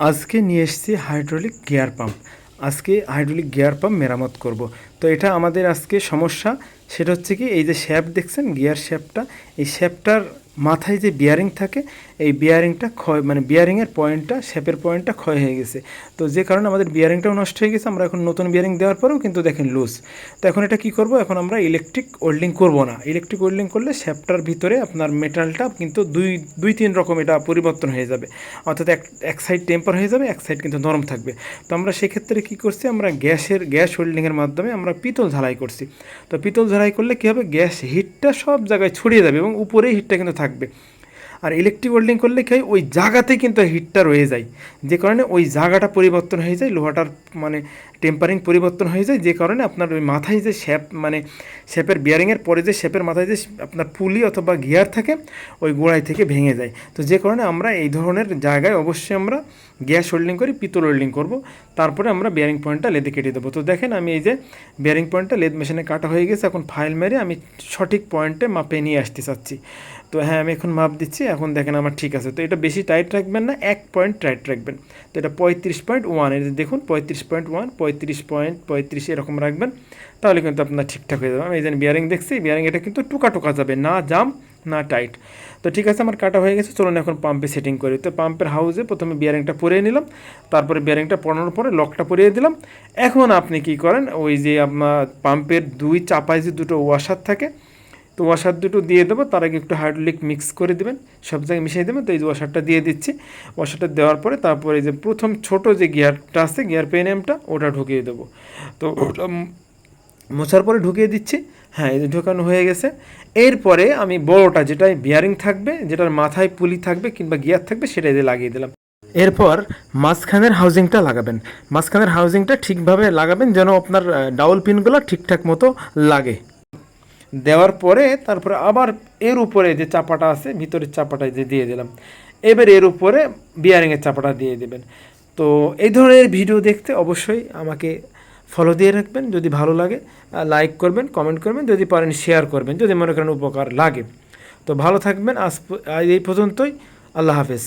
আজকে নিয়ে এসেছি হাইড্রোলিক গিয়ার পাম্প। আজকে হাইড্রোলিক গিয়ার পাম্প মেরামত করব। তো এটা আমাদের আজকে সমস্যা, সেটা হচ্ছে কি, এই যে শ্যাফট দেখছেন, গিয়ার শ্যাফটটা, এই শ্যাফটটার মাথায় যে বিয়ারিং থাকে, এই বিয়ারিংটা ক্ষয়, মানে বিয়ারিংয়ের পয়েন্টটা, শ্যাপের পয়েন্টটা ক্ষয় হয়ে গেছে। তো যে কারণে আমাদের বিয়ারিংটাও নষ্ট হয়ে গেছে। আমরা এখন নতুন বিয়ারিং দেওয়ার পরেও কিন্তু দেখেন লুজ। তো এখন এটা কি করব, এখন আমরা ইলেকট্রিক ওয়েল্ডিং করব না। ইলেকট্রিক ওয়েল্ডিং করলে শ্যাফটার ভিতরে আপনার মেটালটা কিন্তু দুই তিন রকম এটা পরিবর্তন হয়ে যাবে। অর্থাৎ এক সাইড টেম্পার হয়ে যাবে, এক সাইড কিন্তু নরম থাকবে। তো আমরা সেক্ষেত্রে কী করছি, আমরা গ্যাস ওয়েল্ডিংয়ের মাধ্যমে আমরা পিতল ঝালাই করছি। তো পিতল ঝালাই করলে কী হবে, গ্যাস হিটটা সব জায়গায় ছড়িয়ে যাবে এবং উপরেই হিটটা কিন্তু থাকবে। আর ইলেকট্রিক ওয়েল্ডিং করলে কি হয়, ওই জায়গাতেই কিন্তু হিটটা রয়ে যায়, যে কারণে ওই জায়গাটা পরিবর্তন হয়ে যায়, লোহাটার মানে টেম্পারিং পরিবর্তন হয়ে যায়, যে কারণে আপনার ওই মাথায় যে শ্যাপ, মানে শ্যাপের বিয়ারিংয়ের পরে যে শ্যাপের মাথায় যে আপনার পুলি অথবা গিয়ার থাকে, ওই গোড়াই থেকে ভেঙে যায়। তো যে কারণে আমরা এই ধরনের জায়গায় অবশ্যই আমরা গ্যাস ওয়েল্ডিং করি, পিতল ওয়েল্ডিং করব, তারপরে আমরা বিয়ারিং পয়েন্টটা লেদে কেটে দেবো। তো দেখেন আমি এই যে বিয়ারিং পয়েন্টটা লেদ মেশিনে কাটা হয়ে গেছে, এখন ফাইল মেরে আমি সঠিক পয়েন্টে মাপে নিয়ে আসতে চাচ্ছি। তো হ্যাঁ, আমি এখন মাপ দিচ্ছি, এখন দেখেন আমার ঠিক আছে। তো এটা বেশি টাইট রাখবেন না, 1 পয়েন্ট টাইট রাখবেন। তো এটা 35.1, এই দেখুন 35.1, 35.35 এরকম রাখবেন, তাহলে কিন্তু আপনার ঠিকঠাক হয়ে যাবে। আমি এই যে বিয়ারিং দেখছি, বিয়ারিং এটা কিন্তু টুকা যাবে না, জাম না টাইট। তো ঠিক আছে, আমার কাটা হয়ে গেছে, চলুন এখন পাম্পে সেটিং করি। তো পাম্পের হাউসে প্রথমে বিয়ারিংটা পরিয়ে নিলাম, তারপরে বিয়ারিংটা পরানোর পরে লকটা পরিয়ে দিলাম। এখন আপনি কি করেন, ওই যে আপনার পাম্পের দুই চাপায় যে দুটো ওয়াশার থাকে, তো ওয়াশার দুটো দিয়ে দেবো, তার আগে একটু হাইড্রোলিক মিক্স করে দেবেন, সব জায়গায় মিশিয়ে দেবেন। তো এই যে ওয়াশারটা দিয়ে দিচ্ছি, ওয়াশারটা দেওয়ার পরে তারপরে এই যে প্রথম ছোট যে গিয়ারটা আছে, গিয়ার পেনএমটা, ওটা ঢুকিয়ে দেবো। তো ওটা মোছার পরে ঢুকিয়ে দিচ্ছি। হ্যাঁ, এই যে ঢোকানো হয়ে গেছে। এরপরে আমি বড়োটা, যেটায় বিয়ারিং থাকবে, যেটার মাথায় পুলি থাকবে কিংবা গিয়ার থাকবে, সেটা দিয়ে লাগিয়ে দিলাম। এরপর মাঝখানের হাউজিংটা লাগাবেন। মাঝখানের হাউজিংটা ঠিকভাবে লাগাবেন, যেন আপনার ডাউল পিনগুলো ঠিকঠাক মতো লাগে। দেওয়ার পরে তারপরে আবার এর উপরে যে চাপাটা আছে, ভিতরের চাপাটা যে দিয়ে দিলাম, এবার এর উপরে বিয়ারিংয়ের চাপাটা দিয়ে দেবেন। তো এই ধরনের ভিডিও দেখতে অবশ্যই আমাকে ফলো দিয়ে রাখবেন। যদি ভালো লাগে লাইক করবেন, কমেন্ট করবেন, যদি পারেন শেয়ার করবেন, যদি মনে করেন উপকার লাগে। তো ভালো থাকবেন, আজ এই পর্যন্তই। আল্লাহ হাফেজ।